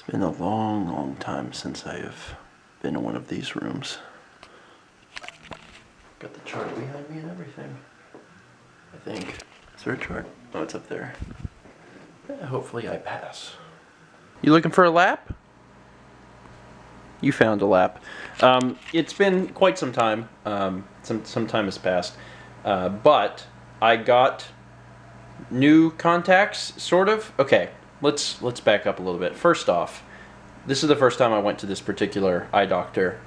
It's been a long, long time since I have been in one of these rooms. Got the chart behind me and everything. I think. Is there a chart? Oh, it's up there. Hopefully I pass. You looking for a lap? You found a lap. It's been quite some time. Some time has passed. But I got new contacts, sort of. Okay, let's back up a little bit. First off, this is the first time I went to this particular eye doctor,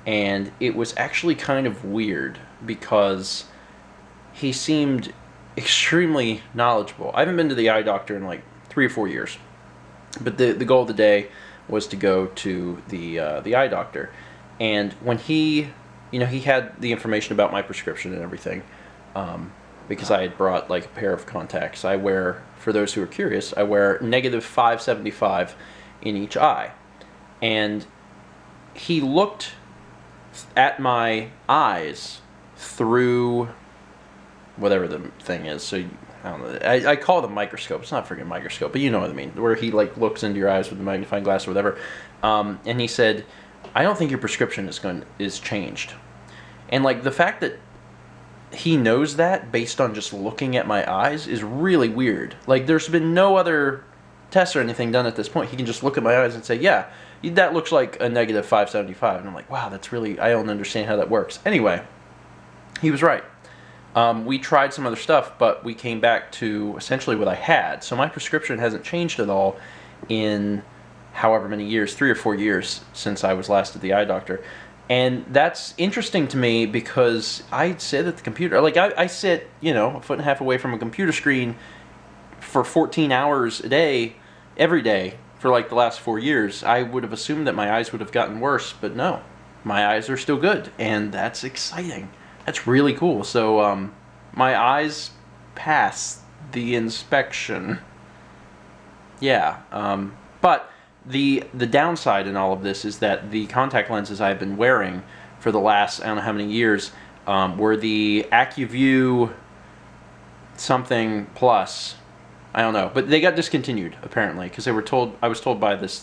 and it was actually kind of weird because he seemed extremely knowledgeable. I haven't been to the eye doctor in like 3 or 4 years, but the goal of the day was to go to the eye doctor, and when he had the information about my prescription and everything, because I had brought like a pair of contacts. I wear, for those who are curious, I wear negative 575 in each eye, and he looked at my eyes through whatever the thing is. So I don't know. I call it a microscope. It's not a freaking microscope, but you know what I mean. Where he like looks into your eyes with a magnifying glass or whatever. And he said, "I don't think your prescription is changed." And like the fact that he knows that based on just looking at my eyes is really weird. Like there's been no other tests or anything done at this point. He can just look at my eyes and say, "Yeah, that looks like a negative 575." And I'm like, wow, that's really, I don't understand how that works. Anyway, he was right. We tried some other stuff, but we came back to essentially what I had. So my prescription hasn't changed at all in however many years, 3 or 4 years since I was last at the eye doctor. And that's interesting to me because I sit at the computer, like I sit, a foot and a half away from a computer screen for 14 hours a day, every day, for like the last 4 years. I would have assumed that my eyes would have gotten worse, but no, my eyes are still good, and that's exciting. That's really cool. So my eyes pass the inspection. Yeah, but the downside in all of this is that the contact lenses I've been wearing for the last I don't know how many years were the AccuView something plus. I don't know, but they got discontinued apparently because I was told by this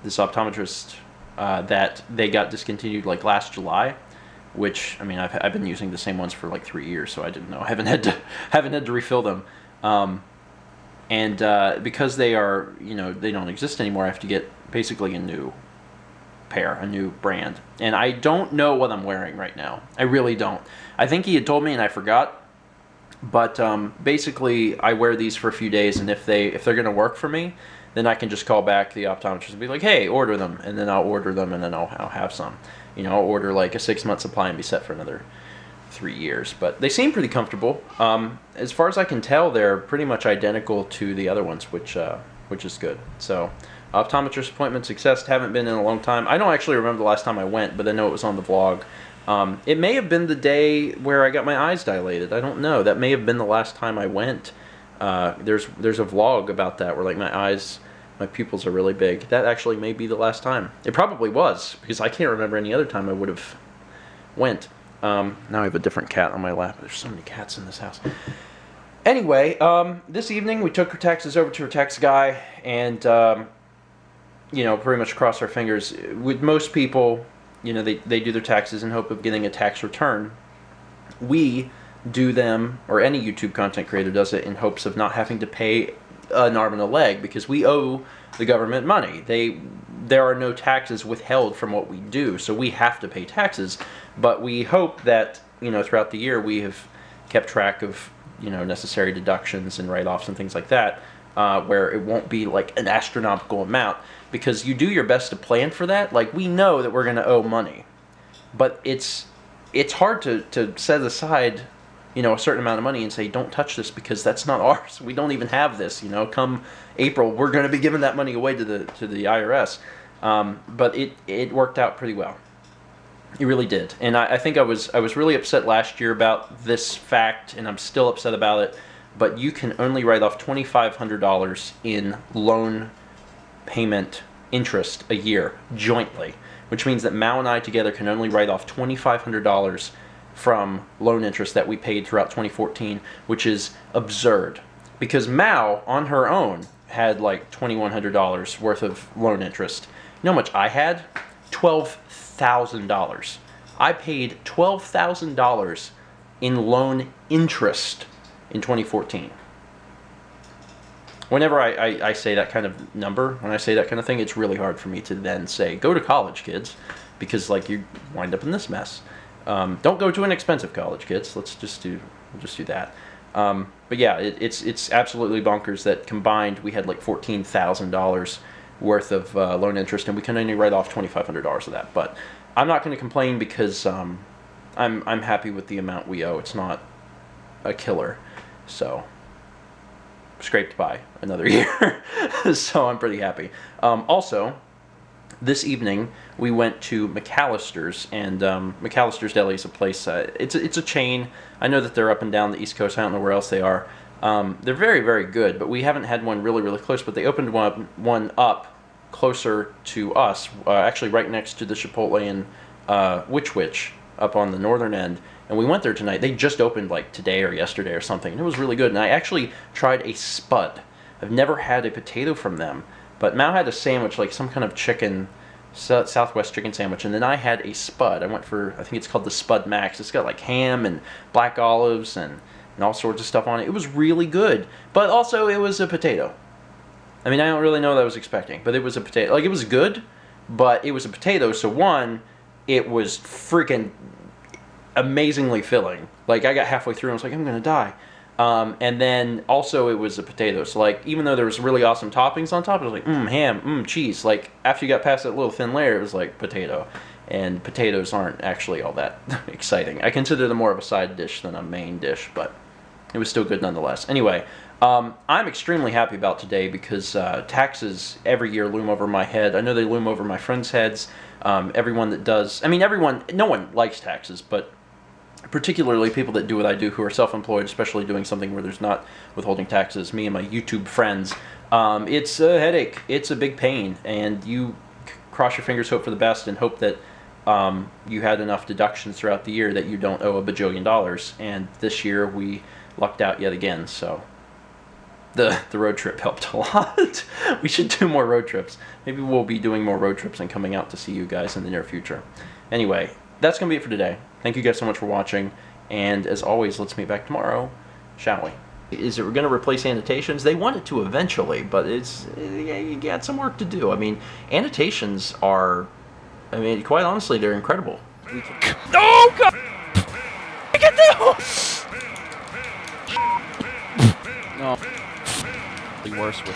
optometrist that they got discontinued like last July, which I mean I've been using the same ones for like 3 years, so I didn't know. I haven't had to refill them, and because they are they don't exist anymore, I have to get basically a new pair, a new brand, and I don't know what I'm wearing right now. I really don't. I think he had told me and I forgot. But basically, I wear these for a few days, and if they're going to work for me, then I can just call back the optometrist and be like, "Hey, order them," and then I'll order them, and then I'll have some. I'll order like a 6-month supply and be set for another 3 years. But they seem pretty comfortable. As far as I can tell, they're pretty much identical to the other ones, which is good. So, optometrist appointment success. Haven't been in a long time. I don't actually remember the last time I went, but I know it was on the vlog. It may have been the day where I got my eyes dilated. I don't know. That may have been the last time I went. There's a vlog about that where like my pupils are really big. That actually may be the last time. It probably was because I can't remember any other time I would have went. Now I have a different cat on my lap. There's so many cats in this house. Anyway, this evening we took our taxes over to a tax guy and, pretty much crossed our fingers. With most people, they do their taxes in hope of getting a tax return. We do them, or any YouTube content creator does it in hopes of not having to pay an arm and a leg because we owe the government money. There are no taxes withheld from what we do, so we have to pay taxes. But we hope that, throughout the year we have kept track of, necessary deductions and write-offs and things like that, where it won't be like an astronomical amount. Because you do your best to plan for that. Like, we know that we're going to owe money. But it's hard to set aside, a certain amount of money and say, don't touch this because that's not ours. We don't even have this. Come April, we're going to be giving that money away to the IRS. But it worked out pretty well. It really did. And I think I was really upset last year about this fact, and I'm still upset about it. But you can only write off $2,500 in loan payment interest a year jointly, which means that Mao and I together can only write off $2,500 from loan interest that we paid throughout 2014, which is absurd because Mao on her own had like $2,100 worth of loan interest. You know how much I had? $12,000. I paid $12,000 in loan interest in 2014. Whenever I say that kind of number, when I say that kind of thing, it's really hard for me to then say, go to college, kids, because like you wind up in this mess. Don't go to an expensive college, kids. We'll just do that. But yeah, it's absolutely bonkers that combined we had like $14,000 worth of loan interest, and we can only write off $2,500 of that. But I'm not going to complain because I'm happy with the amount we owe. It's not a killer, so scraped by another year. So I'm pretty happy. Also, this evening we went to McAllister's, and McAllister's Deli is a place. It's a chain. I know that they're up and down the East Coast. I don't know where else they are. They're very, very good, but we haven't had one really, really close. But they opened one up closer to us, actually right next to the Chipotle in Which Wich up on the northern end. And we went there tonight. They just opened like today or yesterday or something, and it was really good. And I actually tried a spud. I've never had a potato from them, but Mao had a sandwich, like some kind of chicken, Southwest chicken sandwich, and then I had a spud. I went for, I think it's called the Spud Max. It's got like ham and black olives and all sorts of stuff on it. It was really good, but also it was a potato. I mean, I don't really know what I was expecting, but it was a potato. Like, it was good, but it was a potato, so one, it was freaking amazingly filling. Like, I got halfway through and I was like, I'm gonna die. And then also it was a potato. So like, even though there was really awesome toppings on top, it was like, ham, cheese. Like, after you got past that little thin layer, it was like potato. And potatoes aren't actually all that exciting. I consider them more of a side dish than a main dish, but it was still good nonetheless. Anyway, I'm extremely happy about today because taxes every year loom over my head. I know they loom over my friends' heads. Everyone that does, I mean, no one likes taxes, but particularly people that do what I do who are self-employed, especially doing something where there's not withholding taxes, me and my YouTube friends, it's a headache. It's a big pain, and you cross your fingers, hope for the best, and hope that you had enough deductions throughout the year that you don't owe $1 bajillion. And this year we lucked out yet again, so the road trip helped a lot. We should do more road trips. Maybe we'll be doing more road trips and coming out to see you guys in the near future. Anyway, that's going to be it for today. Thank you guys so much for watching, and as always, let's meet back tomorrow, shall we? Is it going to replace annotations? They want it to eventually, but you got some work to do. I mean, annotations are, I mean, quite honestly, they're incredible. Oh, God! Get down! No. Worse with